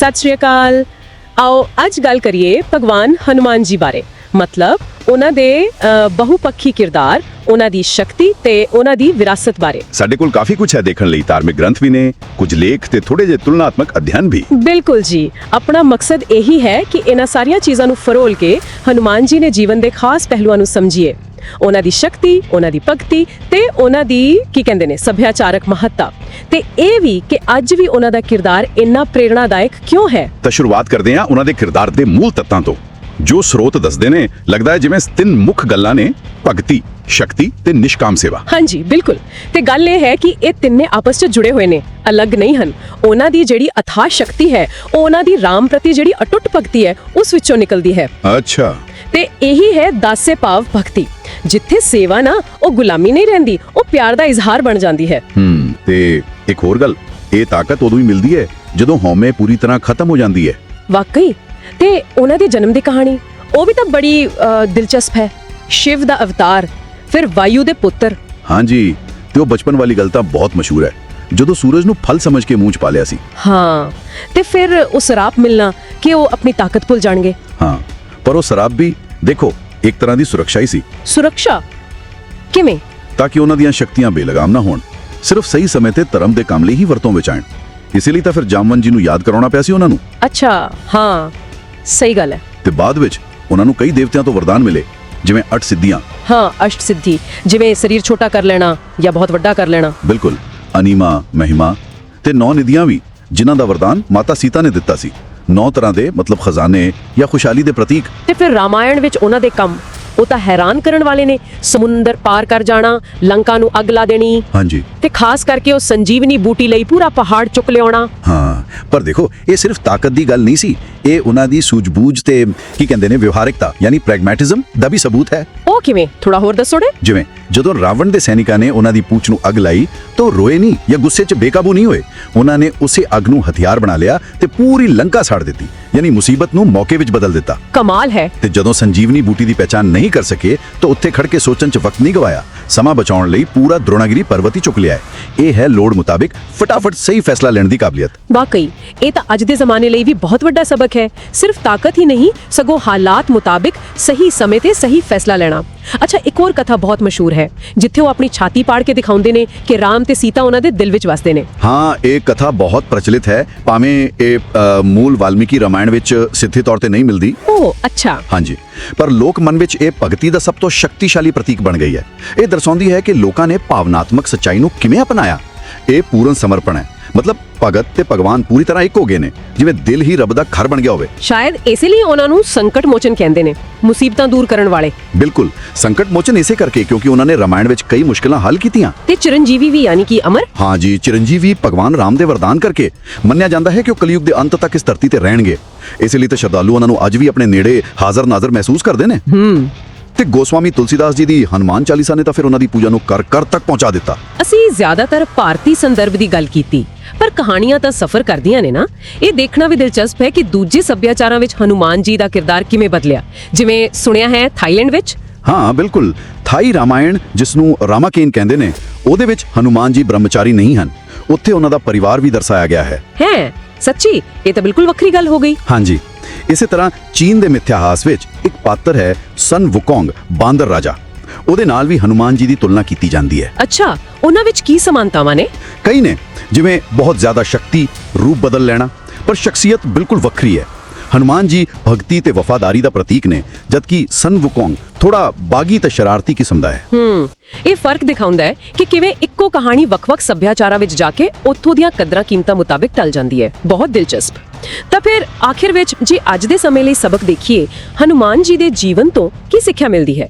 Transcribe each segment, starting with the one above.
ਸਤਿ ਸ਼੍ਰੀ ਅਕਾਲ। ਆਓ ਅੱਜ ਗੱਲ ਕਰੀਏ ਭਗਵਾਨ ਹਨੂਮਾਨ ਜੀ ਬਾਰੇ। ਮਤਲਬ ਉਹਨਾਂ ਦੇ ਬਹੁਪੱਖੀ ਕਿਰਦਾਰ, ਉਹਨਾਂ ਦੀ ਸ਼ਕਤੀ ਤੇ ਉਹਨਾਂ ਦੀ ਵਿਰਾਸਤ ਬਾਰੇ। ਸਾਡੇ ਕੋਲ ਕਾਫੀ ਕੁਝ ਹੈ ਦੇਖਣ ਲਈ। ਧਾਰਮਿਕ ਗ੍ਰੰਥ ਵੀ ਨੇ, ਕੁਝ ਲੇਖ ਤੇ ਥੋੜੇ ਜਿਹੇ ਤੁਲਨਾਤਮਕ ਅਧਿਐਨ ਵੀ। ਬਿਲਕੁਲ ਜੀ, ਆਪਣਾ ਮਕਸਦ ਇਹੀ ਹੈ ਕਿ ਇਹਨਾਂ ਸਾਰੀਆਂ ਚੀਜ਼ਾਂ ਨੂੰ ਫਰੋਲ ਕੇ ਹਨੂਮਾਨ ਜੀ ਨੇ ਜੀਵਨ ਦੇ ਖਾਸ ਪਹਿਲੂਆਂ ਨੂੰ ਸਮਝੀਏ। ਉਹਨਾਂ ਦੀ ਸ਼ਕਤੀ, ਉਹਨਾਂ ਦੀ ਭਗਤੀ ਤੇ ਉਹਨਾਂ ਦੀ ਕੀ ਕਹਿੰਦੇ ਨੇ ਸੱਭਿਆਚਾਰਕ ਮਹੱਤਤਾ, ਤੇ ਇਹ ਵੀ ਕਿ ਅੱਜ ਵੀ ਉਹਨਾਂ ਦਾ ਕਿਰਦਾਰ ਇੰਨਾ ਪ੍ਰੇਰਣਾਦਾਇਕ ਕਿਉਂ ਹੈ। ਤਾਂ ਸ਼ੁਰੂਆਤ ਕਰਦੇ ਹਾਂ ਉਹਨਾਂ ਦੇ ਕਿਰਦਾਰ ਦੇ ਮੂਲ ਤੱਤਾਂ ਤੋਂ। ਜੋ ਸਰੋਤ ਦੱਸਦੇ ਨੇ, ਲੱਗਦਾ ਹੈ ਜਿਵੇਂ 3 ਮੁੱਖ ਗੱਲਾਂ ਨੇ: ਭਗਤੀ, ਸ਼ਕਤੀ ਤੇ ਨਿਸ਼ਕਾਮ ਸੇਵਾ। ਹਾਂਜੀ ਬਿਲਕੁਲ। ਤੇ ਗੱਲ ਇਹ ਹੈ ਕਿ ਇਹ ਤਿੰਨੇ ਆਪਸ 'ਚ ਜੁੜੇ ਹੋਏ ਨੇ, ਅਲੱਗ ਨਹੀਂ ਹਨ। ਉਹਨਾਂ ਦੀ ਜਿਹੜੀ ਅਥਾਹ ਸ਼ਕਤੀ ਹੈ, ਉਹ ਉਹਨਾਂ ਦੀ ਰਾਮ ਪ੍ਰਤੀ ਜਿਹੜੀ ਅਟੁੱਟ ਭਗਤੀ ਹੈ, ਉਸ ਵਿੱਚੋਂ ਨਿਕਲਦੀ ਹੈ। ਅੱਛਾ। ਤੇ ਇਹੀ ਹੈ ਦਾਸੇ ਭਾਵ ਭਗਤੀ, ਜਿੱਥੇ ਸੇਵਾ ਨਾ ਉਹ ਗੁਲਾਮੀ ਨਹੀਂ ਰਹਿੰਦੀ, ਉਹ ਪਿਆਰ ਦਾ ਇਜ਼ਹਾਰ ਬਣ ਜਾਂਦੀ ਹੈ। ਤੇ ਇੱਕ ਹੋਰ ਗੱਲ, ਇਹ ਤਾਕਤ ਉਦੋਂ ਹੀ ਮਿਲਦੀ ਹੈ ਜਦੋਂ ਹਉਮੈ ਪੂਰੀ ਤਰ੍ਹਾਂ ਖਤਮ ਹੋ ਜਾਂਦੀ ਹੈ। ਵਾਕਈ। ਤੇ ਉਹਨਾਂ ਦੀ ਜਨਮ ਦੀ ਕਹਾਣੀ, ਉਹ ਵੀ ਤਾਂ ਬੜੀ ਦਿਲਚਸਪ ਹੈ। ਸ਼ਿਵ ਦਾ ਅਵਤਾਰ, ਫਿਰ ਵਾਯੂ ਦੇ ਪੁੱਤਰ। ਹਾਂਜੀ, ਤੇ ਉਹ ਬਚਪਨ ਵਾਲੀ ਗੱਲ ਤਾਂ ਬਹੁਤ ਮਸ਼ਹੂਰ ਹੈ, ਜਦੋਂ ਸੂਰਜ ਨੂੰ ਫਲ ਸਮਝ ਕੇ ਮੂੰਹ 'ਚ ਪਾ ਲਿਆ ਸੀ। ਹਾਂ, ਤੇ ਫਿਰ ਉਹ ਸਰਾਪ ਮਿਲਣਾ ਕਿ ਉਹ ਆਪਣੀ ਤਾਕਤ ਭੁੱਲ ਜਾਣਗੇ। ਹਾਂ, ਪਰ ਉਹ ਸਰਾਪ ਵੀ ਦੇਖੋ ਇੱਕ ਤਰ੍ਹਾਂ ਦੀ ਸੁਰੱਖਿਆ ਹੀ ਸੀ। ਸੁਰੱਖਿਆ ਕਿਵੇਂ? ਤਾਂ ਕਿ ਉਹਨਾਂ ਦੀਆਂ ਸ਼ਕਤੀਆਂ ਬੇਲਗਾਮ ਨਾ ਹੋਣ, ਸਿਰਫ ਸਹੀ ਸਮੇਂ ਤੇ ਧਰਮ ਦੇ ਕੰਮ ਲਈ ਹੀ ਵਰਤੋਂ ਵਿੱਚ ਆਣ। ਇਸੇ ਲਈ ਤਾਂ ਫਿਰ ਜਾਮਵੰਤ ਜੀ ਨੂੰ ਯਾਦ ਕਰਾਉਣਾ ਪਿਆ ਸੀ ਉਹਨਾਂ ਨੂੰ। ਅੱਛਾ, ਹਾਂ ਸਹੀ ਗੱਲ ਹੈ। ਤੇ ਬਾਅਦ ਵਿੱਚ ਉਹਨਾਂ ਨੂੰ ਕਈ ਦੇਵਤਿਆਂ ਤੋਂ ਵਰਦਾਨ ਮਿਲੇ, ਜਿਵੇਂ 8 ਸਿੱਧੀਆਂ। ਹਾਂ, ਅਸ਼ਟ ਸਿੱਧੀ, ਜਿਵੇਂ ਸਰੀਰ ਛੋਟਾ ਕਰ ਲੈਣਾ ਜਾਂ ਬਹੁਤ ਵੱਡਾ ਕਰ ਲੈਣਾ। ਬਿਲਕੁਲ। ਅਨੀਮਾ, ਮਹਿਮਾ ਤੇ 9 ਨਿਧੀਆਂ ਵੀ, ਜਿਨ੍ਹਾਂ ਦਾ ਵਰਦਾਨ ਮਾਤਾ ਸੀਤਾ ਨੇ ਦਿੱਤਾ ਸੀ। 9 ਤਰ੍ਹਾਂ ਦੇ ਮਤਲਬ ਖਜ਼ਾਨੇ ਜਾਂ ਖੁਸ਼ਹਾਲੀ ਦੇ ਪ੍ਰਤੀਕ। ਤੇ ਫਿਰ ਰਾਮਾਇਣ ਵਿੱਚ ਉਹਨਾਂ ਦੇ ਕੰਮ, ਉਹ ਤਾਂ ਹੈਰਾਨ ਕਰਨ ਵਾਲੇ ਨੇ। ਸਮੁੰਦਰ ਪਾਰ ਕਰ ਜਾਣਾ, ਲੰਕਾ ਨੂੰ ਅੱਗ ਲਾ ਦੇਣੀ। ਹਾਂਜੀ। ਤੇ ਖਾਸ ਕਰਕੇ ਉਹ ਸੰਜੀਵਨੀ ਬੂਟੀ ਲਈ ਪੂਰਾ ਪਹਾੜ ਚੁੱਕ ਲਿਆਉਣਾ। ਹਾਂ, ਪਰ ਦੇਖੋ ਇਹ ਸਿਰਫ ਤਾਕਤ ਦੀ ਗੱਲ ਨਹੀਂ ਸੀ, ਇਹ ਉਹਨਾਂ ਦੀ ਸੂਝ-ਬੂਝ ਤੇ ਕੀ ਕਹਿੰਦੇ ਨੇ ਵਿਵਹਾਰਿਕਤਾ ਯਾਨੀ ਪ੍ਰੈਗਮੈਟਿਜ਼ਮ ਦਾ ਵੀ ਸਬੂਤ ਹੈ। ਉਹ ਕਿਵੇਂ? ਥੋੜਾ ਹੋਰ ਦੱਸੋੜੇ। ਜਿਵੇਂ ਜਦੋਂ ਰਾਵਣ ਦੇ ਸੈਨਿਕਾਂ ਨੇ ਉਹਨਾਂ ਦੀ ਪੂਛ ਨੂੰ ਅੱਗ ਲਾਈ ਤਾਂ ਉਹ ਰੋਏ ਨਹੀਂ ਜਾਂ ਗੁੱਸੇ 'ਚ ਬੇਕਾਬੂ ਨਹੀਂ ਹੋਏ। ਉਹਨਾਂ ਨੇ ਉਸੇ ਅੱਗ ਨੂੰ ਹਥਿਆਰ ਬਣਾ ਲਿਆ ਤੇ ਪੂਰੀ ਲੰਕਾ ਸਾੜ ਦਿੱਤੀ, ਯਾਨੀ ਮੁਸੀਬਤ ਨੂੰ ਮੌਕੇ ਵਿੱਚ ਬਦਲ ਦਿੱਤਾ। ਕਮਾਲ ਹੈ। ਤੇ ਜਦੋਂ ਸੰਜੀਵਨੀ ਬੂਟੀ ਦੀ ਪਹਿਚਾਣ ਨਹੀਂ ਕਰ ਸਕੇ ਤਾਂ ਉੱਥੇ ਖੜ ਕੇ ਸੋਚਣ 'ਚ ਵਕਤ ਨਹੀਂ ਗਵਾਇਆ। ਸਮਾਂ ਬਚਾਉਣ ਲਈ ਪੂਰਾ ਦ੍ਰੋਣਾਗਿਰੀ ਪਰਬਤ ਹੀ ਚੁੱਕ ਲਿਆ ਹੈ। ਇਹ ਹੈ ਲੋੜ ਮੁਤਾਬਿਕ ਫਟਾਫਟ ਸਹੀ ਫੈਸਲਾ ਲੈਣ ਦੀ ਕਾਬਲੀਅਤ। ਵਾਕਈ ਇਹ ਤਾਂ ਅੱਜ ਦੇ ਜ਼ਮਾਨੇ ਲਈ ਵੀ ਬਹੁਤ ਵੱਡਾ ਸਬਕ ਹੈ। ਸਿਰਫ ਤਾਕਤ ਹੀ ਨਹੀਂ, ਸਗੋਂ ਹਾਲਾਤ ਮੁਤਾਬਿਕ ਸਹੀ ਸਮੇਂ ਤੇ ਸਹੀ ਫੈਸਲਾ ਲੈਣਾ। ਅੱਛਾ, ਇੱਕ ਹੋਰ ਕਥਾ ਬਹੁਤ ਮਸ਼ਹੂਰ ਹੈ, ਜਿੱਥੇ ਉਹ ਆਪਣੀ ਛਾਤੀ ਪਾੜ ਕੇ ਦਿਖਾਉਂਦੇ ਨੇ ਕਿ ਰਾਮ ਤੇ ਸੀਤਾ ਉਹਨਾਂ ਦੇ ਦਿਲ ਵਿੱਚ ਵਸਦੇ ਨੇ। ਹਾਂ, ਇਹ ਕਥਾ ਬਹੁਤ ਪ੍ਰਚਲਿਤ ਹੈ, ਭਾਵੇਂ ਇਹ ਮੂਲ ਵਾਲਮੀਕੀ ਰਾਮਾਇਣ ਵਿੱਚ ਸਿੱਧੇ ਤੌਰ ਤੇ ਨਹੀਂ ਮਿਲਦੀ। ਓ ਅੱਛਾ। ਹਾਂਜੀ, ਪਰ ਲੋਕ ਮਨ ਵਿੱਚ ਇਹ ਭਗਤੀ ਦਾ ਸਭ ਤੋਂ ਸ਼ਕਤੀਸ਼ਾਲੀ ਪ੍ਰਤੀਕ ਬਣ ਗਈ ਹੈ। ਇਹ ਦਰਸਾਉਂਦੀ ਹੈ ਕਿ ਲੋਕਾਂ ਨੇ ਭਾਵਨਾਤਮਕ ਸੱਚਾਈ ਨੂੰ ਕਿਵੇਂ ਅਪਣਾਇਆ। ਇਹ ਪੂਰਨ ਸਮਰਪਣ ਹੈ, ਮਤਲਬ ਭਗਤ ਤੇ ਭਗਵਾਨ ਪੂਰੀ ਤਰ੍ਹਾਂ ਇੱਕ ਹੋ ਗਏ ਨੇ, ਜਿਵੇਂ ਦਿਲ ਹੀ ਰੱਬ ਦਾ ਘਰ ਬਣ ਗਿਆ ਹੋਵੇ। ਸ਼ਾਇਦ ਇਸੇ ਲਈ ਉਹਨਾਂ ਨੂੰ ਸੰਕਟ ਮੋਚਨ ਕਹਿੰਦੇ ਨੇ, ਮੁਸੀਬਤਾਂ ਦੂਰ ਕਰਨ ਵਾਲੇ। ਬਿਲਕੁਲ, ਸੰਕਟ ਮੋਚਨ ਇਸੇ ਕਰਕੇ ਕਿਉਂਕਿ ਉਹਨਾਂ ਨੇ ਰਾਮਾਇਣ ਵਿੱਚ ਕਈ ਮੁਸ਼ਕਲਾਂ ਹੱਲ ਕੀਤੀਆਂ। ਤੇ ਚਿਰੰਜੀਵੀ ਵੀ, ਯਾਨੀ ਕਿ ਅਮਰ। ਹਾਂ ਜੀ, ਚਿਰੰਜੀਵੀ ਭਗਵਾਨ ਰਾਮ ਦੇ ਵਰਦਾਨ ਕਰਕੇ ਮੰਨਿਆ ਜਾਂਦਾ ਹੈ ਕਿ ਉਹ ਕਲਯੁਗ ਦੇ ਅੰਤ ਤੱਕ ਇਸ ਧਰਤੀ ਤੇ ਰਹਿਣਗੇ। ਇਸੇ ਲਈ ਤਾਂ ਸ਼ਰਧਾਲੂ ਉਹਨਾਂ ਨੂੰ ਅੱਜ ਵੀ ਆਪਣੇ ਨੇੜੇ ਹਾਜ਼ਰ ਨਾਜ਼ਰ ਮਹਿਸੂਸ ਕਰਦੇ ਨੇ। ਤੇ ਗੋਸਵਾਮੀ ਤੁਲਸੀਦਾਸ ਜੀ ਦੀ ਹਨੂਮਾਨ ਚਾਲੀਸਾ ਨੇ ਤਾਂ ਫਿਰ ਉਹਨਾਂ ਦੀ ਪੂਜਾ ਨੂੰ ਕਰ ਤੱਕ ਪਹੁੰਚਾ ਦਿੱਤਾ। ਅਸੀਂ ਜ਼ਿਆਦਾਤਰ ਭਾਰਤੀ ਸੰਦਰਭ ਦੀ ਗੱਲ ਕੀਤੀ, ਪਰ ਕਹਾਣੀਆਂ ਤਾਂ ਸਫ਼ਰ ਕਰਦੀਆਂ ਨੇ ਨਾ। ਇਹ ਦੇਖਣਾ ਵੀ ਦਿਲਚਸਪ ਹੈ ਕਿ ਦੂਜੇ ਸੱਭਿਆਚਾਰਾਂ ਵਿੱਚ ਹਨੂਮਾਨ ਜੀ ਦਾ ਕਿਰਦਾਰ ਕਿਵੇਂ ਬਦਲਿਆ। ਜਿਵੇਂ ਸੁਣਿਆ ਹੈ ਥਾਈਲੈਂਡ ਵਿੱਚ। ਹਾਂ ਬਿਲਕੁਲ, ਥਾਈ ਰਾਮਾਇਣ, ਜਿਸ ਨੂੰ ਰਾਮਾਕੇਨ ਕਹਿੰਦੇ ਨੇ, ਉਹਦੇ ਵਿੱਚ ਹਨੂਮਾਨ ਜੀ ਬ੍ਰਹਮਚਾਰੀ ਨਹੀਂ ਹਨ। ਉੱਥੇ ਉਹਨਾਂ ਦਾ ਪਰਿਵਾਰ ਵੀ ਦਰਸਾਇਆ ਗਿਆ ਹੈ। ਸੱਚੀ? ਇਹ ਤਾਂ ਬਿਲਕੁਲ ਵੱਖਰੀ ਗੱਲ ਹੋ ਗਈ। ਹਾਂਜੀ। ਇਸੇ ਤਰ੍ਹਾਂ ਚੀਨ ਦੇ ਮਿਥਿਹਾਸ ਵਿੱਚ ਇੱਕ ਪਾਤਰ ਹੈ ਸਨ ਵੁਕੋਂਗ, ਬਾਂਦਰ ਰਾਜਾ। ਉਹਦੇ ਨਾਲ ਵੀ ਹਨੂਮਾਨ ਜੀ ਦੀ ਤੁਲਨਾ ਕੀਤੀ ਜਾਂਦੀ ਹੈ। ਅੱਛਾ, ਉਹਨਾਂ ਵਿੱਚ ਕੀ ਸਮਾਨਤਾਵਾਂ ਨੇ? ਕਈ ਨੇ, ਜਿਵੇਂ ਬਹੁਤ ਜ਼ਿਆਦਾ ਸ਼ਕਤੀ, ਰੂਪ ਬਦਲ ਲੈਣਾ, ਪਰ ਸ਼ਖਸੀਅਤ ਬਿਲਕੁਲ ਵੱਖਰੀ ਹੈ। ਹਨੂਮਾਨ ਜੀ ਭਗਤੀ ਤੇ ਵਫਾਦਾਰੀ ਦਾ ਪ੍ਰਤੀਕ ਨੇ, ਜਦਕਿ ਸਨ ਵੁਕੋਂਗ ਥੋੜਾ ਬਾਗੀ ਤੇ ਸ਼ਰਾਰਤੀ ਕਿਸਮ ਦਾ ਹੈ। ਇਹ ਫਰਕ ਦਿਖਾਉਂਦਾ ਹੈ ਕਿ ਕਿਵੇਂ ਇੱਕੋ ਕਹਾਣੀ ਵੱਖ-ਵੱਖ ਸੱਭਿਆਚਾਰਾਂ ਵਿੱਚ ਜਾ ਕੇ ਉੱਥੋਂ ਦੀਆਂ ਕਦਰਾਂ ਕੀਮਤਾਂ ਮੁਤਾਬਿਕ ਢਲ ਜਾਂਦੀ ਹੈ। ਬਹੁਤ ਦਿਲਚਸਪ। ਤਾਂ ਫਿਰ ਆਖਿਰ ਵਿੱਚ ਜੇ ਅੱਜ ਦੇ ਸਮੇਂ ਲਈ ਸਬਕ ਦੇਖੀਏ, ਹਨੂਮਾਨ ਜੀ ਦੇ ਜੀਵਨ ਤੋਂ ਕੀ ਸਿੱਖਿਆ ਮਿਲਦੀ ਹੈ?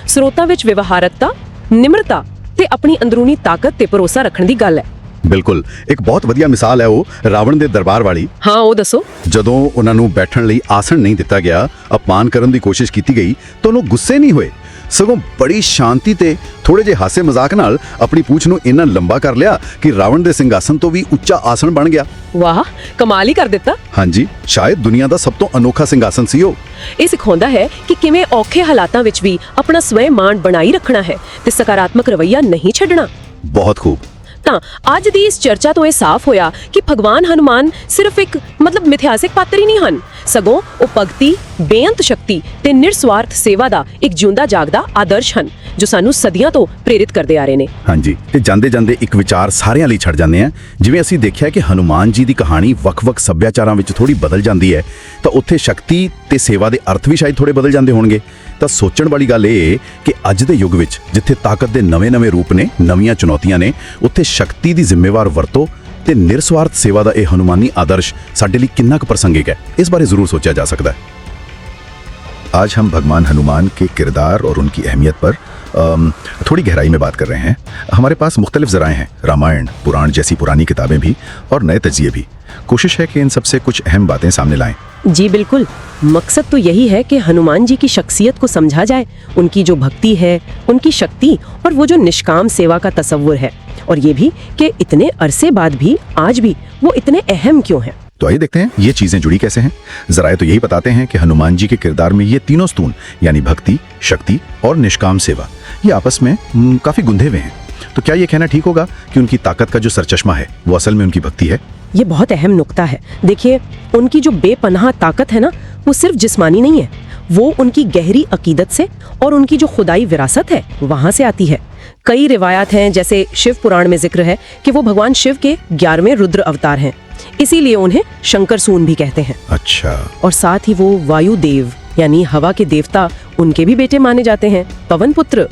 ਸਰੋਤਾਂ ਵਿੱਚ ਵਿਵਹਾਰਤਾ, ਨਿਮਰਤਾ ਤੇ ਆਪਣੀ ਅੰਦਰੂਨੀ ਤਾਕਤ ਤੇ ਭਰੋਸਾ ਰੱਖਣ ਦੀ ਗੱਲ ਹੈ। ਬਿਲਕੁਲ, ਇੱਕ ਬਹੁਤ ਵਧੀਆ ਮਿਸਾਲ ਹੈ ਉਹ ਰਾਵਣ ਦੇ ਦਰਬਾਰ ਵਾਲੀ। ਹਾਂ, ਉਹ ਦੱਸੋ। ਜਦੋਂ ਉਹਨਾਂ ਨੂੰ ਬੈਠਣ ਲਈ ਆਸਣ ਨਹੀਂ ਦਿੱਤਾ ਗਿਆ, ਅਪਮਾਨ ਕਰਨ ਦੀ ਕੋਸ਼ਿਸ਼ ਕੀਤੀ ਗਈ, ਤਾਂ ਉਹ ਗੁੱਸੇ ਨਹੀਂ ਹੋਏ, ਸਗੋਂ ਬੜੀ ਸ਼ਾਂਤੀ ਤੇ ਥੋੜੇ ਜਿਹੇ ਹਾਸੇ ਮਜ਼ਾਕ ਨਾਲ ਆਪਣੀ ਪੂਛ ਨੂੰ ਇੰਨਾ ਲੰਬਾ ਕਰ ਲਿਆ ਕਿ ਰਾਵਣ ਦੇ ਸਿੰਘਾਸਨ ਤੋਂ ਵੀ ਉੱਚਾ ਆਸਣ ਬਣ ਗਿਆ। ਵਾਹ, ਕਮਾਲ ਹੀ ਕਰ ਦਿੱਤਾ। ਹਾਂਜੀ, ਸ਼ਾਇਦ ਦੁਨੀਆ ਦਾ ਸਭ ਤੋਂ ਅਨੋਖਾ ਸਿੰਘਾਸਨ ਸੀ ਉਹ। ਇਹ ਸਿਖਾਉਂਦਾ ਹੈ ਕਿ ਕਿਵੇਂ ਔਖੇ ਹਾਲਾਤਾਂ ਵਿੱਚ ਵੀ ਆਪਣਾ ਸਵੈ ਮਾਣ ਬਣਾਈ ਰੱਖਣਾ ਹੈ ਤੇ ਸਕਾਰਾਤਮਕ ਰਵੱਈਆ ਨਹੀਂ ਛੱਡਣਾ। ਬਹੁਤ ਖੂਬ। ਤਾਂ ਅੱਜ ਦੀ ਇਸ ਚਰਚਾ ਤੋਂ ਇਹ ਸਾਫ਼ ਹੋਇਆ ਕਿ ਭਗਵਾਨ ਹਨੂਮਾਨ ਸਿਰਫ ਇੱਕ ਮਿਥਿਹਾਸਿਕ ਪਾਤਰ ਹੀ ਨਹੀਂ ਹਨ, ਸਗੋਂ ਉਹ ਭਗਤੀ, ਬੇਅੰਤ ਸ਼ਕਤੀ ਤੇ ਨਿਰਸਵਾਰਥ ਸੇਵਾ ਦਾ ਇੱਕ ਜਿਉਂਦਾ ਜਾਗਦਾ ਆਦਰਸ਼ ਹਨ ਜੋ ਸਾਨੂੰ ਸਦੀਆਂ ਤੋਂ ਪ੍ਰੇਰਿਤ ਕਰਦੇ ਆ ਰਹੇ ਨੇ। ਹਾਂਜੀ, ਤੇ ਜਾਂਦੇ ਜਾਂਦੇ ਇੱਕ ਵਿਚਾਰ ਸਾਰਿਆਂ ਲਈ ਛੱਡ ਜਾਂਦੇ ਆ। ਜਿਵੇਂ ਅਸੀਂ ਦੇਖਿਆ ਕਿ ਹਨੂਮਾਨ ਜੀ ਦੀ ਕਹਾਣੀ ਵੱਖ-ਵੱਖ ਸੱਭਿਆਚਾਰਾਂ ਵਿੱਚ ਥੋੜੀ ਬਦਲ ਜਾਂਦੀ ਹੈ, ਤਾਂ ਉੱਥੇ ਸ਼ਕਤੀ ਤੇ ਸੇਵਾ ਦੇ ਅਰਥ ਵੀ ਸ਼ਾਇਦ ਥੋੜੇ ਬਦਲ ਜਾਂਦੇ ਹੋਣਗੇ। ਤਾਂ ਸੋਚਣ ਵਾਲੀ ਗੱਲ ਇਹ ਕਿ ਅੱਜ ਦੇ ਯੁੱਗ ਵਿੱਚ ਜਿੱਥੇ ਤਾਕਤ ਦੇ ਨਵੇਂ-ਨਵੇਂ ਰੂਪ ਨੇ, ਨਵੀਆਂ ਚੁਣੌਤੀਆਂ ਨੇ, ਉੱਥੇ ਸ਼ਕਤੀ ਦੀ ਜ਼ਿੰਮੇਵਾਰ ਵਰਤੋਂ ਤੇ ਨਿਰਸਵਾਰਥ ਸੇਵਾ ਦਾ ਇਹ ਹਨੂਮਾਨੀ ਆਦਰਸ਼ ਸਾਡੇ ਲਈ ਕਿੰਨਾ ਕੁ ਪ੍ਰਸੰगिक है, इस बारे जरूर सोचा जा सकता है। आज हम भगवान हनुमान के किरदार और उनकी अहमियत पर थोड़ी गहराई में बात कर रहे हैं। हमारे पास मुख्तलिफ ज़राए हैं, रामायण, पुराण जैसी पुरानी किताबें भी और नए तजिए भी। कोशिश है कि इन सबसे कुछ अहम बातें सामने लाएं। जी बिल्कुल, मकसद तो यही है कि हनुमान जी की शख्सियत को समझा जाए, उनकी जो भक्ति है, उनकी शक्ति और वो जो निष्काम सेवा का तसव्वुर है, और ये भी कि इतने अरसे बाद भी आज भी वो इतने अहम क्यों हैं। तो आइए देखते हैं ये चीजें जुड़ी कैसे हैं। जराए तो यही बताते हैं कि हनुमान जी के किरदार में ये तीनों स्तून यानी भक्ति, शक्ति और निष्काम सेवा ये आपस में काफी गुंधे हुए हैं। तो क्या ये कहना ठीक होगा कि उनकी ताकत का जो सरचश्मा है वो असल में उनकी भक्ति है? ये बहुत अहम नुक्ता है। देखिए, उनकी जो बेपनाह ताकत है ना, वो सिर्फ जिस्मानी नहीं है, वो उनकी गहरी अकीदत से और उनकी जो खुदाई विरासत है वहां से आती है। कई रिवायात हैं, जैसे शिव पुराण में जिक्र है कि वो भगवान शिव के 11वें रुद्र अवतार हैं, इसीलिए उन्हें शंकरसून भी कहते हैं। अच्छा। और साथ ही वो वायु देव यानी हवा के देवता, उनके भी बेटे माने जाते हैं, पवन पुत्र।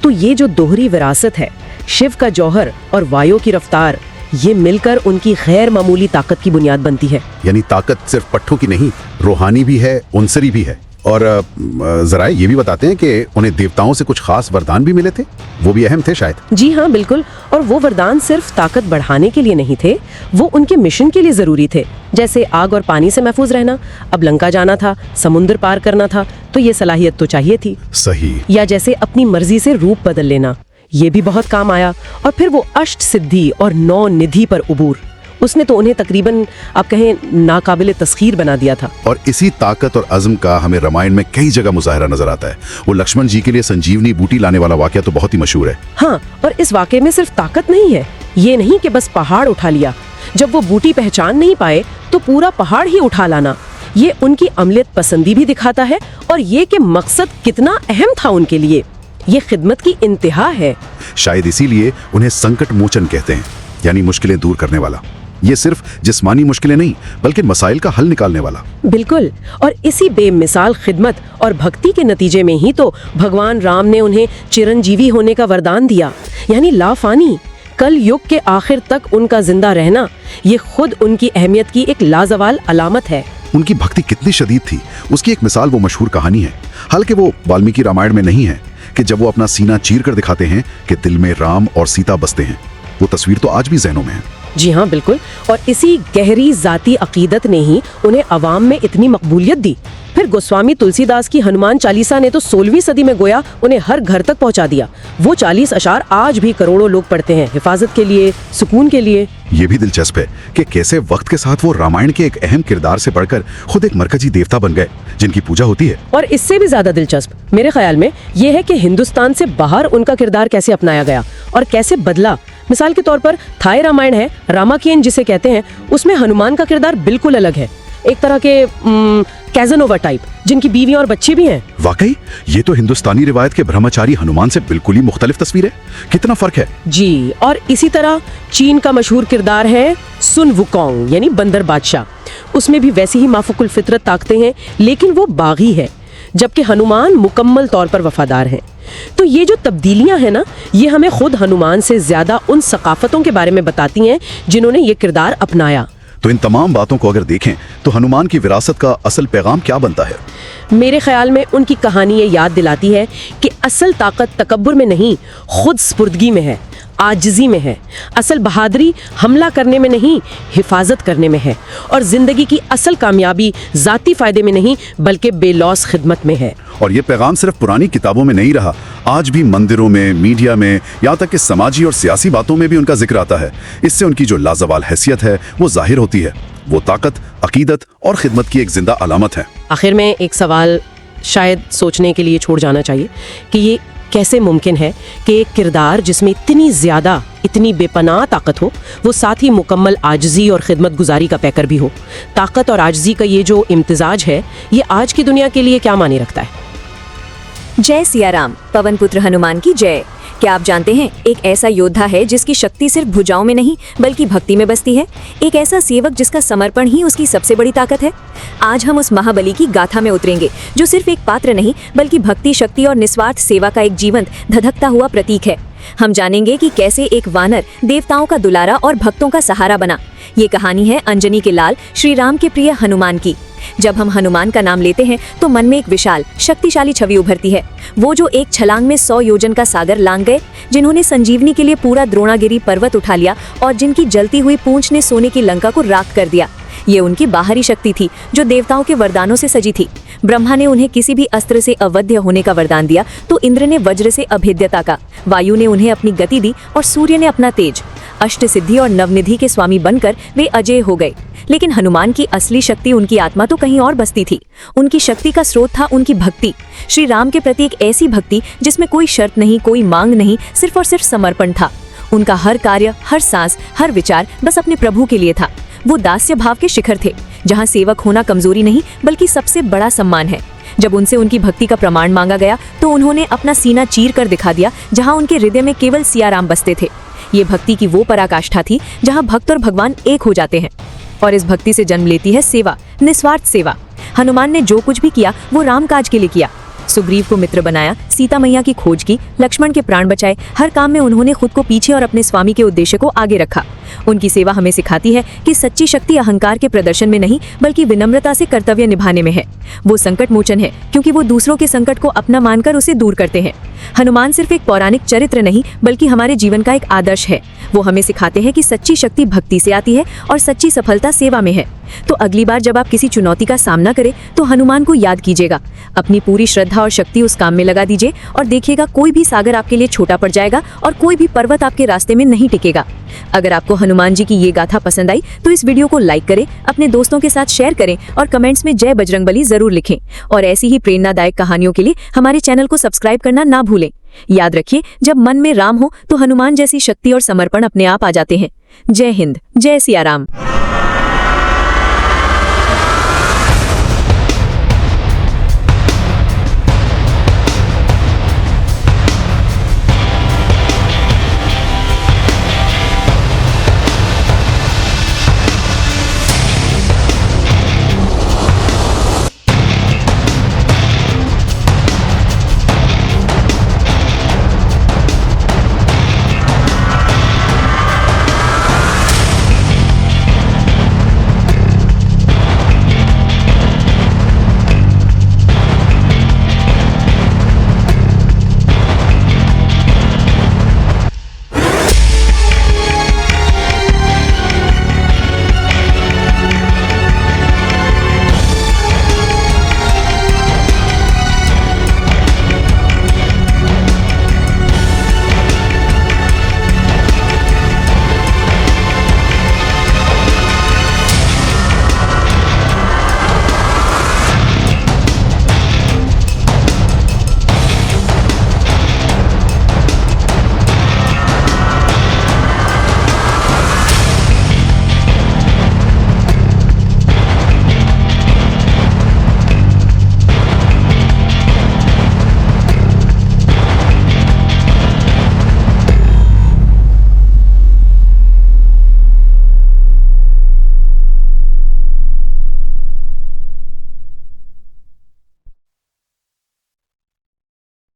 तो ये जो दोहरी विरासत है, शिव का जौहर और वायु की रफ्तार, ये मिलकर उनकी गैर मामूली ताकत की बुनियाद बनती है। यानी ताकत सिर्फ पट्टों की नहीं, रूहानी भी है, उनसरी भी है। और जरा ये भी बताते हैं कि उन्हें देवताओं से कुछ खास वरदान भी मिले थे, वो भी अहम थे शायद। जी हाँ, बिल्कुल। और वो वरदान सिर्फ ताकत बढ़ाने के लिए नहीं थे, वो उनके मिशन के लिए जरूरी थे। जैसे आग और पानी से महफूज रहना, अब लंका जाना था, समुद्र पार करना था, तो ये सलाहियत तो चाहिए थी। सही। या जैसे अपनी मर्जी से रूप बदल लेना, ये भी बहुत काम आया। और फिर वो अष्ट सिद्धि और 9 निधि पर उबूर, उसने तो उन्हें तकरीबन आप कहें नाकाबिले तस्खीर बना दिया था। और इसी ताकत और अज़्म का हमें रामायण में कई जगह मुजाहरा नजर आता है। वो लक्ष्मण जी के लिए संजीवनी बूटी लाने वाला वाकया तो बहुत ही मशहूर है। हाँ, और इस वाकये में सिर्फ ताकत नहीं है, ये नहीं कि बस पहाड़ उठा लिया। जब वो बूटी पहचान नहीं पाए तो पूरा पहाड़ ही उठा लाना, ये उनकी अमलियत पसंदी भी दिखाता है, और ये कि मकसद कितना अहम था उनके लिए, ये खिदमत की इंतहा है। शायद इसीलिए उन्हें संकट मोचन कहते हैं, यानी मुश्किलें दूर करने वाला। ये सिर्फ जिस्मानी मुश्किलें नहीं, बल्कि मसाइल का हल निकालने वाला। बिल्कुल। और इसी बेमिसाल खिदमत और भक्ति के नतीजे में ही तो भगवान राम ने उन्हें चिरंजीवी होने का वरदान दिया, यानी लाफानी। कल युग के आखिर तक उनका जिंदा रहना, ये खुद उनकी अहमियत की एक लाजवाल अलामत है। उनकी भक्ति कितनी शदीद थी, उसकी एक मिसाल वो मशहूर कहानी है। हालांकि वो वाल्मीकि रामायण में नहीं है, कि जब वो अपना सीना चीर कर दिखाते हैं कि दिल में राम और सीता बसते हैं। वो तस्वीर तो आज भी ज़हनों में है। जी हाँ, बिल्कुल। और इसी गहरी जाती अकीदत ने ही उन्हें अवाम में इतनी मकबूलियत दी। फिर गोस्वामी तुलसीदास की हनुमान चालीसा ने तो 16वीं सदी में गोया उन्हें हर घर तक पहुंचा दिया। वो 40 अशार आज भी करोड़ों लोग पढ़ते हैं, हिफाजत के लिए, सुकून के लिए। ये भी दिलचस्प है कि कैसे वक्त के साथ वो रामायण के एक अहम किरदार से बढ़कर खुद एक मरकजी देवता बन गए जिनकी पूजा होती है। और इससे भी ज्यादा दिलचस्प मेरे ख्याल में ये है कि हिंदुस्तान से बाहर उनका किरदार कैसे अपनाया गया और कैसे बदला। मिसाल के तौर पर थाई रामायण है, रामाकियन जिसे कहते हैं, उसमें हनुमान का किरदार बिल्कुल अलग है, एक तरह के कैज़नोवा टाइप, जिनकी बीवी और बच्चे भी हैं। वाकई ये तो हिंदुस्तानी रिवायत के ब्रह्मचारी हनुमान से बिल्कुल ही मुख्तलिफ तस्वीर है। कितना फर्क है। जी। और इसी तरह चीन का मशहूर किरदार है सुन वुकोंग, यानी बंदर बादशाह। उसमें भी वैसी ही माफुकुल फितरत ताकतें हैं, लेकिन वो बागी है, जबकि हनुमान मुकम्मल तौर पर वफादार हैं। तो ये जो तब्दीलियां हैं ना, ये हमें खुद हनुमान से ज्यादा उन सकाफतों के बारे में बताती हैं जिन्होंने ये किरदार अपनाया। तो इन तमाम बातों को अगर देखें तो हनुमान की विरासत का असल पैगाम क्या बनता है? मेरे ख्याल में उनकी कहानी ये याद दिलाती है कि असल ताकत तकब्बुर में नहीं, खुद स्पुर्दगी में है, आजिज़ी में है। असल बहादुरी हमला करने में नहीं, हिफाजत करने में है। और जिंदगी की असल कामयाबी ज़ाती फ़ायदे में नहीं, बल्कि बेलौस खिदमत में है। और ये पैगाम सिर्फ पुरानी किताबों में नहीं रहा, आज भी मंदिरों में, मीडिया में, यहाँ तक कि समाजी और सियासी बातों में भी उनका जिक्र आता है। इससे उनकी जो लाजवाल हैसियत है वो जाहिर होती है। वो ताकत, अकीदत और खिदमत की एक जिंदा अलामत है। आखिर में एक सवाल शायद सोचने के लिए छोड़ जाना चाहिए कि ये कैसे मुमकिन है कि एक किरदार जिसमें इतनी ज्यादा, इतनी बेपनाह ताकत हो, वो साथ ही मुकम्मल आजिज़ी और खिदमत गुजारी का पैकर भी हो। ताकत और आजिज़ी का ये जो इम्तिजाज है, ये आज की दुनिया के लिए क्या माने रखता है? जय सिया राम, पवन पुत्र हनुमान की जय। क्या आप जानते हैं, एक ऐसा योद्धा है जिसकी शक्ति सिर्फ भुजाओं में नहीं बल्कि भक्ति में बसती है। एक ऐसा सेवक जिसका समर्पण ही उसकी सबसे बड़ी ताकत है। आज हम उस महाबली की गाथा में उतरेंगे जो सिर्फ एक पात्र नहीं बल्कि भक्ति, शक्ति और निस्वार्थ सेवा का एक जीवंत, धधकता हुआ प्रतीक है। हम जानेंगे कि कैसे एक वानर देवताओं का दुलारा और भक्तों का सहारा बना। ये कहानी है अंजनी के लाल श्री राम के प्रिय हनुमान की। जब हम हनुमान का नाम लेते हैं तो मन में एक विशाल, शक्तिशाली छवि उभरती है। वो जो एक छलांग में 100 योजन का सागर लांघ गए, जिन्होंने संजीवनी के लिए पूरा द्रोणागिरी पर्वत उठा लिया और जिनकी जलती हुई पूंछ ने सोने की लंका को राख कर दिया। ये उनकी बाहरी शक्ति थी जो देवताओं के वरदानों से सजी थी। ब्रह्मा ने उन्हें किसी भी अस्त्र से अवध्य होने का वरदान दिया तो इंद्र ने वज्र से अभेद्यता का, वायु ने उन्हें अपनी गति दी और सूर्य ने अपना तेज। अष्ट सिद्धि और नवनिधि के स्वामी बनकर वे अजय हो गए। लेकिन हनुमान की असली शक्ति, उनकी आत्मा तो कहीं और बसती थी। उनकी शक्ति का स्रोत था उनकी भक्ति, श्री राम के प्रति एक ऐसी भक्ति जिसमें कोई शर्त नहीं, कोई मांग नहीं, सिर्फ और सिर्फ समर्पण था। उनका हर कार्य, हर सांस, हर विचार बस अपने प्रभु के लिए था। वो दास्य भाव के शिखर थे, जहाँ सेवक होना कमजोरी नहीं बल्कि सबसे बड़ा सम्मान है। जब उनसे उनकी भक्ति का प्रमाण मांगा गया तो उन्होंने अपना सीना चीर कर दिखा दिया, जहाँ उनके हृदय में केवल सियाराम बसते थे। ये भक्ति की वो पराकाष्ठा थी जहाँ भक्त और भगवान एक हो जाते हैं। और इस भक्ति से जन्म लेती है सेवा, निस्वार्थ सेवा। हनुमान ने जो कुछ भी किया वो राम काज के लिए किया। सुग्रीव को मित्र बनाया, सीता मैया की खोज की, लक्ष्मण के प्राण बचाए। हर काम में उन्होंने खुद को पीछे और अपने स्वामी के उद्देश्य को आगे रखा। उनकी सेवा हमें सिखाती है कि सच्ची शक्ति अहंकार के प्रदर्शन में नहीं बल्कि विनम्रता से कर्तव्य निभाने में है। वो संकट मोचन है क्योंकि वो दूसरों के संकट को अपना मानकर उसे दूर करते हैं। हनुमान सिर्फ एक पौराणिक चरित्र नहीं बल्कि हमारे जीवन का एक आदर्श है। वो हमें सिखाते हैं कि सच्ची शक्ति भक्ति से आती है और सच्ची सफलता सेवा में है। तो अगली बार जब आप किसी चुनौती का सामना करें तो हनुमान को याद कीजिएगा, अपनी पूरी श्रद्धा और शक्ति उस काम में लगा दीजिए और देखिएगा कोई भी सागर आपके लिए छोटा पड़ जाएगा और कोई भी पर्वत आपके रास्ते में नहीं टिकेगा। अगर आपको हनुमान जी की ये गाथा पसंद आई तो इस वीडियो को लाइक करें, अपने दोस्तों के साथ शेयर करें और कमेंट्स में जय बजरंगबली जरूर लिखें। और ऐसी ही प्रेरणादायक कहानियों के लिए हमारे चैनल को सब्सक्राइब करना ना भूलें। याद रखिए, जब मन में राम हो तो हनुमान जैसी शक्ति और समर्पण अपने आप आ जाते हैं। जय हिंद, जय सिया राम।